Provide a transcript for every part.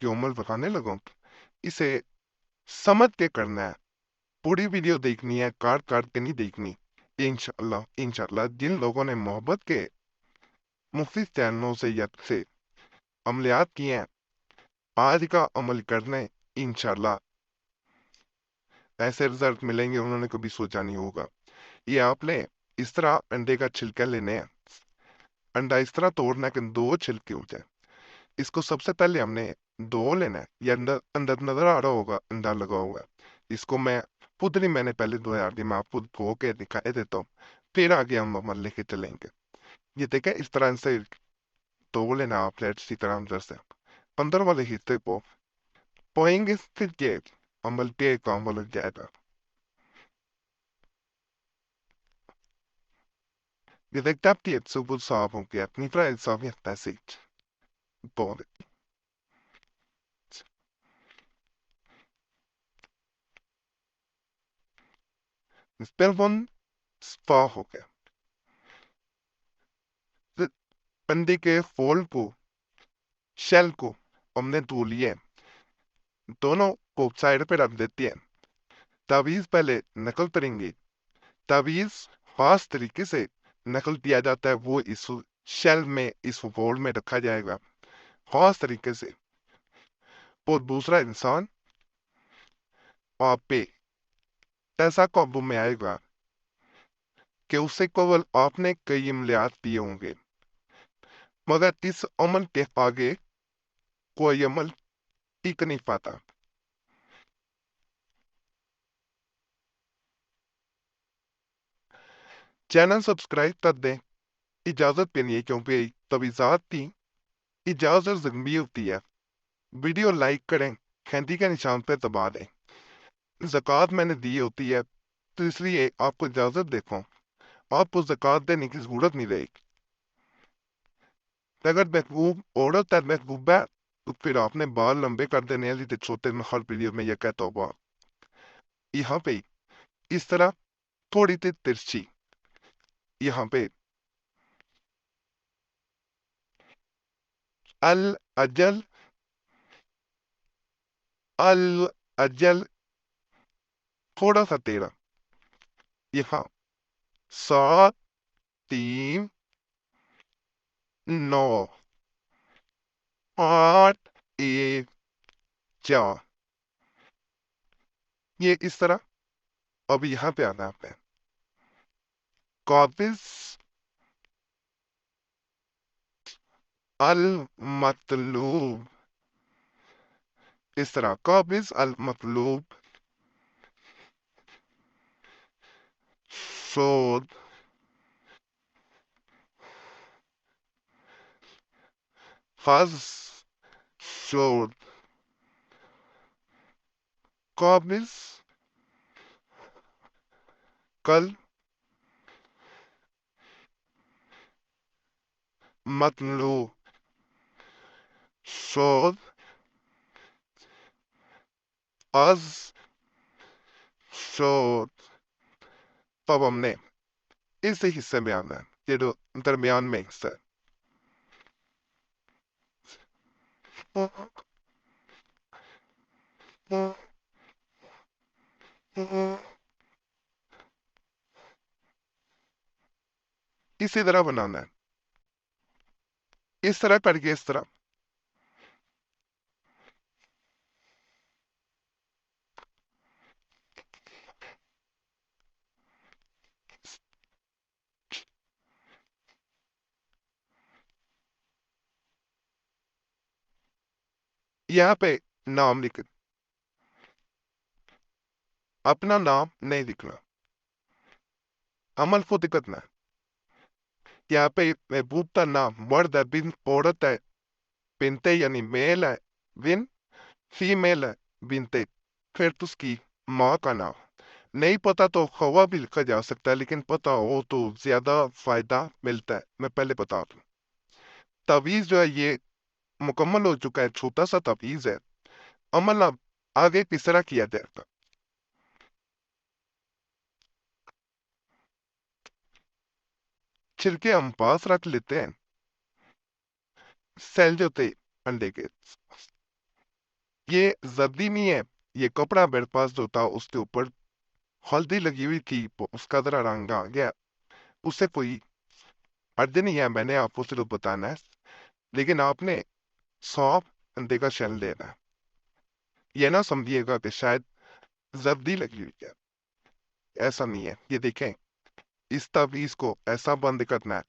जो अमल बताने लगा इसे समझ के करना है। पूरी वीडियो देखनी है, काट काट के नहीं देखनी। इंशाल्लाह इंशाल्लाह जिन लोगों ने मोहब्बत के मुफ्ती चैनलों से अमलियात किए हैं, आज का अमल करने इंशाल्लाह ऐसे रिजल्ट मिलेंगे उन्होंने कभी सोचा नहीं होगा। ये आपने इस तरह अंडे का छिलका लेने हैं। अंडा इस तरह तोड़ना है कि दो छिलके हो जाए। इसको सबसे पहले हमने धो लेना है। ये अंदर अंदर नजर आ रहा होगा अंडा लगा हुआ। इसको मैं खुद नहीं, मैंने पहले धोया थी, मैं आपको धो के दिखाई देता हूँ, फिर आगे हम अमल लेके चलेंगे। ये देखें, इस तरह से धो लेना आप अच्छी तरह अंदर से। अंदर वाले हिस्से को पोएंगे, फिर के अमल के काम लग जाएगा। Direkt die Zubusabung wird nicht frei, so wird das nicht. Både. Spelvon spahoge. बंदी के फोल्ड को, शेल को हमने धो लिए। दोनों को साइड पे रख देते हैं। तावीज पहले नकल करेंगे। तावीज खास तरीके से नकल किया जाता है, वो इस शेल में, इस फोल्ड में रखा जाएगा खास तरीके से। और दूसरा इंसान आप पे ऐसा काबू में आएगा कि उससे केवल आपने कई इमलियात दिए होंगे, मगर इस अमल के आगे कोई अमल टिक नहीं पाता। चैनल सब्सक्राइब कर दें, इजाजत के लिए, क्योंकि तवीज़ात की इजाजत जरूरी होती है। वीडियो लाइक करें, घंटी के निशान पर दबा दें। ज़कात मैंने दी होती है, तो इसलिए आपको इजाजत देखो, आपको ज़कात देने की जरूरत नहीं रहेगी। अगर महबूब औरत है, महबूब है, तो फिर आपने बाल लंबे कर देने वाली छोटे में हर वीडियो में यह कहता होगा। यहाँ पे इस तरह थोड़ी सी तिरछी, यहाँ पे अल अजल, अल अजल थोड़ा सा टेढ़ा। यहाँ 7 3 9 8 1 4, ये इस तरह। अब यहाँ पे आना आपने काबिज अल मतलूब, इस तरह काबिज अल मतलूब, सोद फज, सोद काबिज कल मतलूब, सोद az, सोद। तब हमने इस हिस्से में आना है, ये जो दरमियान में हिस्सा है, इसी तरह बनाना है, इस तरह करके इस तरह। यहाँ पे नाम लिख, अपना नाम नहीं लिखना, अमल को दिक्कत ना। यहाँ पे महबूब का नाम मर्द है, बिन औरत है, बिनते यानी मेल है, बिन फीमेल है, बिनते, फिर तो उसकी माँ का नाम। नहीं पता तो खवा भी लिखा जा सकता है, लेकिन पता हो तो ज्यादा फायदा मिलता है। मैं पहले बता दूं, तवीज जो है ये मुकम्मल हो चुका है, छोटा सा तवीज है। अमल अब आगे किस तरह किया जाएगा। छिलके हम पास रख लेते हैं, सेल जो थे अंडे के, یہ زردی نہیں ہے، یہ کپڑا میرے پاس جو تھا اس کے اوپر ہلدی لگی ہوئی تھی، اس کا ذرا رنگ آ گیا، اسے کوئی حرج نہیں ہے، میں نے آپ کو صرف بتانا ہے، لیکن آپ نے 100 انڈے کا شیل لینا ہے۔ یہ نہ سمجھیے گا کہ شاید زردی لگی ہوئی ہے، ایسا نہیں ہے۔ یہ دیکھیں، اس تعویذ کو ایسا بند کرنا ہے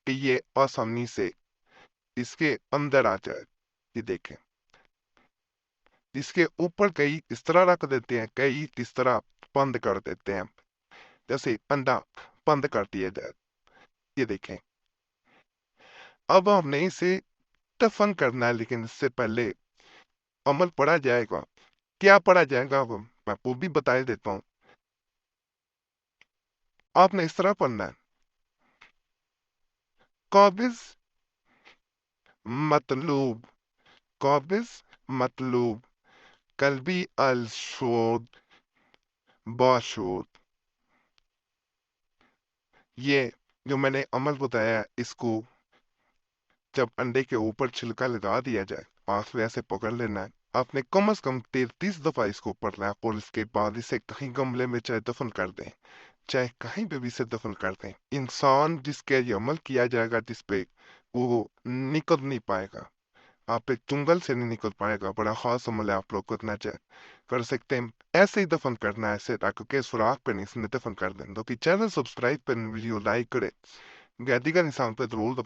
کہ یہ آسانی سے اس کے اندر آ جائے۔ یہ دیکھیں، اس کے اوپر کئی اس طرح رکھ دیتے ہیں، کئی اس طرح بند کر دیتے ہیں، جیسے انڈا بند کر دیا جائے۔ یہ دیکھیں، اب ہم نے اسے دفن کرنا ہے، لیکن اس سے پہلے عمل پڑھا جائے گا۔ کیا پڑھا جائے گا وہ میں وہ بھی بتا دیتا ہوں۔ آپ نے اس طرح پڑھنا ہے، قابض مطلوب، قابض مطلوب، قلبی الشود باشود۔ یہ جو میں نے عمل بتایا ہے، اس کو جب انڈے کے اوپر چھلکا لگا دیا جائے، آپ ویسے پکڑ لینا ہے۔ آپ نے کم از کم 33 دفعہ اس کو پڑھنا ہے، اور اس کے بعد اسے کہیں گملے میں چاہے دفن کر دیں، چاہے کہیں پہ بھی اسے دفن کر دیں۔ انسان جس کے یہ عمل کیا جائے گا، جس پہ وہ نکل نہیں پائے گا، آپ پہ چنگل سے نہیں نکل پائے گا۔ بڑا خاص عمل ہے، آپ لوگ کرنا کر سکتے ہیں۔ ایسے ہی دفن کرنا ہے، ایسے تاکہ سوراخ پہ نہیں اس نے دفن کر دیں۔ تو کہ چینل سبسکرائب کریں، ویڈیو لائک کریں، دیگر انسان پہ ضرور